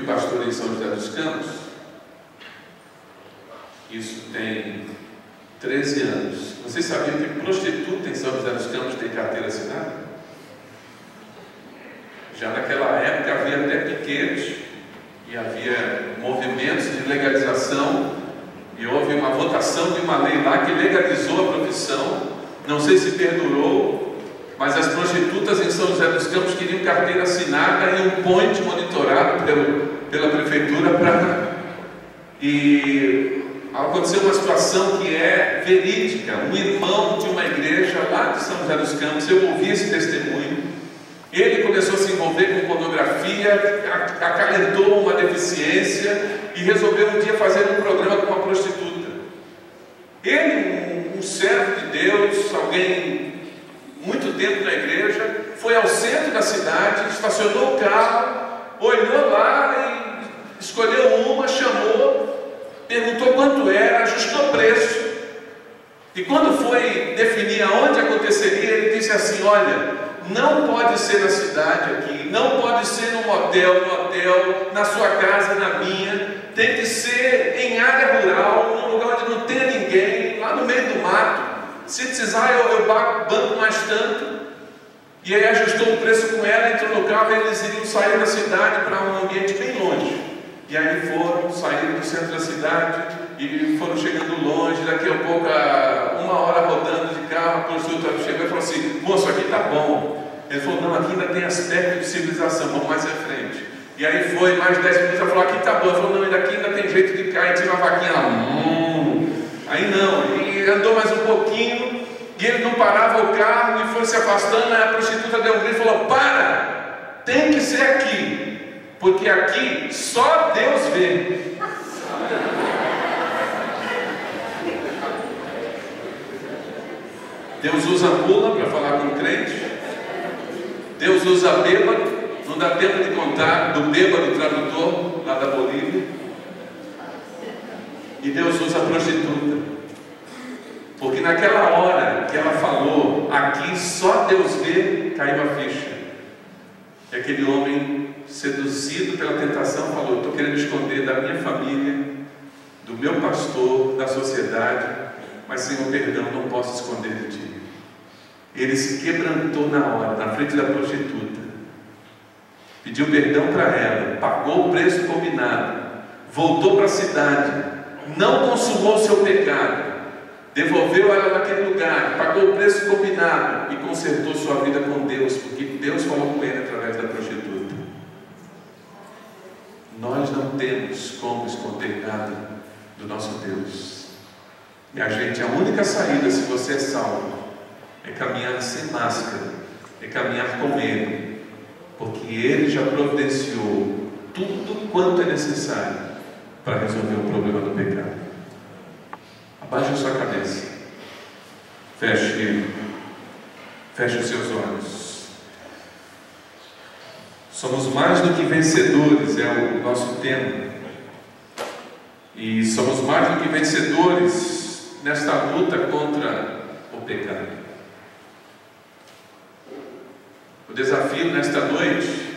fui pastor em São José dos Campos, isso tem 13 anos. Vocês sabiam que prostituta em São José dos Campos tem carteira assinada? Já naquela época havia até piquetes e havia movimentos de legalização, e houve uma votação de uma lei lá que legalizou a profissão. Não sei se perdurou, mas as prostitutas em São José dos Campos queriam carteira assinada e um point monitorado pela prefeitura e aconteceu uma situação que é verídica. Um irmão de uma igreja lá de São José dos Campos, eu ouvi esse testemunho, ele começou a se envolver com pornografia, acalentou uma deficiência e resolveu um dia fazer um programa com uma prostituta. Ele, um servo de Deus, alguém muito tempo na igreja, foi ao centro da cidade, estacionou o carro, olhou lá e escolheu uma, chamou, perguntou quanto era, ajustou preço. E quando foi definir aonde aconteceria, ele disse assim: olha, não pode ser na cidade aqui, não pode ser num hotel, no hotel, na sua casa, na minha, tem que ser em área rural, num lugar onde não tenha ninguém, lá no meio do mato. Se precisar eu banco mais tanto. E aí ajustou o preço com ela, entrou no carro e eles iriam sair da cidade para um ambiente bem longe. E aí saíram do centro da cidade e foram chegando longe. Daqui a pouco, uma hora rodando de carro, a prostituta chegou e falou assim: moço, aqui tá bom. Ele falou: não, aqui ainda tem aspecto de civilização, vamos mais à frente. E aí foi mais 10 minutos, ela falou: aqui tá bom. Ele falou: não, daqui ainda tem jeito de cair, tinha uma vaquinha lá. Aí não, e andou mais um pouquinho, e ele não parava o carro e foi se afastando. Aí a prostituta deu um grito e falou: para, tem que ser aqui, porque aqui só Deus vê. Deus usa mula para falar com o crente, Deus usa bêbado, não dá tempo de contar do bêbado tradutor lá da Bolívia, e Deus usa a prostituta, porque naquela hora que ela falou, aqui só Deus vê, caiu a ficha. E aquele homem, seduzido pela tentação, falou: estou querendo esconder da minha família, do meu pastor, da sociedade, mas Senhor, perdão, não posso esconder de ti. Ele se quebrantou na hora, na frente da prostituta, pediu perdão para ela, pagou o preço combinado, voltou para a cidade, não consumou o seu pecado, devolveu ela naquele lugar, pagou o preço combinado e consertou sua vida com Deus, porque Deus falou com ele através da prostituta. Nós não temos como esconder nada do nosso Deus. E a única saída, se você é salvo, é caminhar sem máscara, é caminhar com Ele, porque Ele já providenciou tudo quanto é necessário para resolver o problema do pecado. Abaixe a sua cabeça, feche os seus olhos. Somos mais do que vencedores, é o nosso tema, e somos mais do que vencedores nesta luta contra o pecado. O desafio nesta noite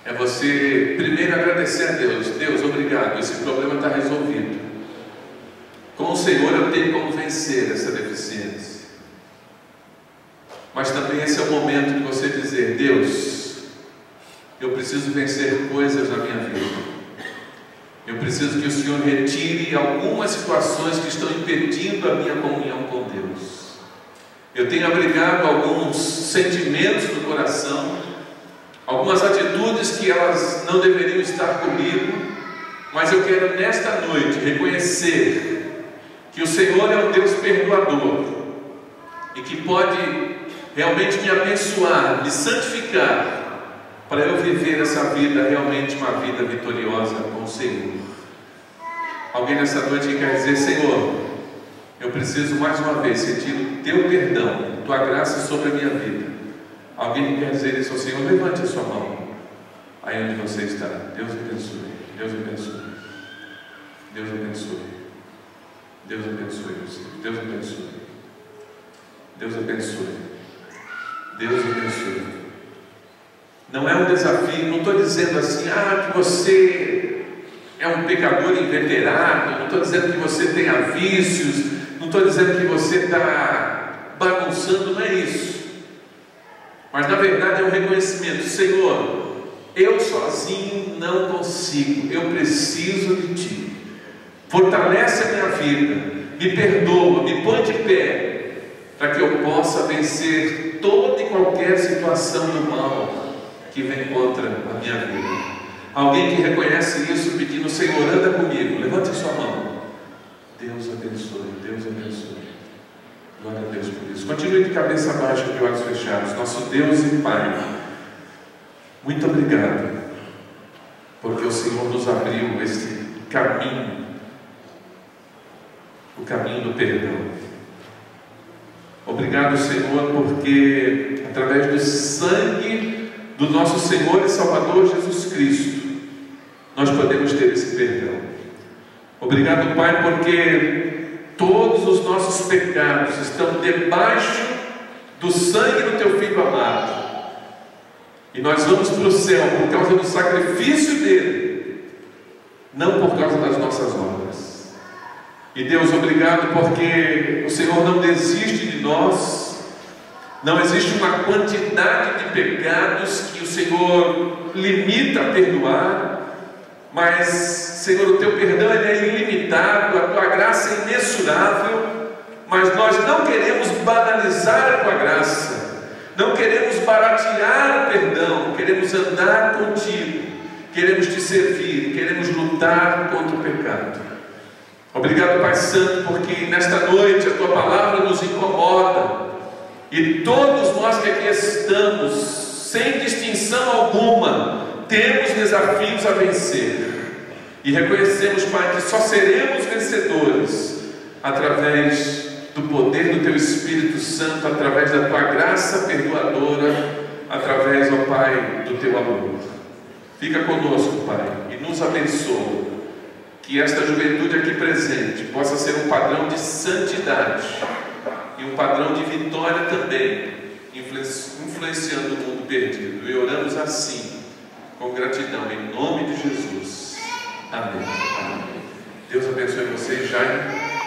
é você primeiro agradecer a Deus: Deus, obrigado, esse problema está resolvido. Com o Senhor eu tenho como vencer essa deficiência. Mas também esse é o momento de você dizer: Deus, eu preciso vencer coisas na minha vida. Eu preciso que o Senhor retire algumas situações que estão impedindo a minha comunhão com Deus. Eu tenho abrigado alguns sentimentos no coração, algumas atitudes que elas não deveriam estar comigo, mas eu quero nesta noite reconhecer que o Senhor é um Deus perdoador e que pode realmente me abençoar, me santificar, para eu viver essa vida, realmente uma vida vitoriosa com o Senhor. Alguém nessa noite que quer dizer: Senhor, eu preciso mais uma vez sentir o teu perdão, tua graça sobre a minha vida. Alguém que quer dizer isso ao Senhor? Levante a sua mão aí onde você está. Deus abençoe, Deus abençoe, Deus abençoe, Deus abençoe você, Deus abençoe, Deus abençoe, Deus abençoe. Não é um desafio, não estou dizendo assim, que você é um pecador inveterado, não estou dizendo que você tenha vícios, não estou dizendo que você está bagunçando, não é isso. Mas na verdade é um reconhecimento: Senhor, eu sozinho não consigo, eu preciso de Ti. Fortalece a minha vida, me perdoa, me põe de pé, para que eu possa vencer toda e qualquer situação do mal que vem contra a minha vida. Alguém que reconhece isso pedindo: Senhor, anda comigo, levante a sua mão. Deus abençoe, Deus abençoe. Glória a Deus por isso. Continue de cabeça baixa, de olhos fechados. Nosso Deus e Pai, muito obrigado, porque o Senhor nos abriu este caminho, o caminho do perdão. Obrigado, Senhor, porque através do sangue do nosso Senhor e Salvador Jesus Cristo, nós podemos ter esse perdão. Obrigado, Pai, porque todos os nossos pecados estão debaixo do sangue do Teu Filho amado, e nós vamos para o céu por causa do sacrifício dele, não por causa das nossas obras. E Deus, obrigado porque o Senhor não desiste de nós. Não existe uma quantidade de pecados que o Senhor limita a perdoar, mas, Senhor, o Teu perdão é ilimitado, a Tua graça é imensurável, mas nós não queremos banalizar a Tua graça, não queremos baratear o perdão, queremos andar contigo, queremos Te servir, queremos lutar contra o pecado. Obrigado, Pai Santo, porque nesta noite a Tua palavra nos incomoda, e todos nós que aqui estamos, sem distinção alguma, temos desafios a vencer, e reconhecemos, Pai, que só seremos vencedores através do poder do Teu Espírito Santo, através da Tua graça perdoadora, através, ó Pai, do Teu amor. Fica conosco, Pai, e nos abençoa, que esta juventude aqui presente possa ser um padrão de santidade e um padrão de vitória também, influenciando o mundo perdido. E oramos assim, com gratidão, em nome de Jesus. Amém. Deus abençoe vocês, Jaime.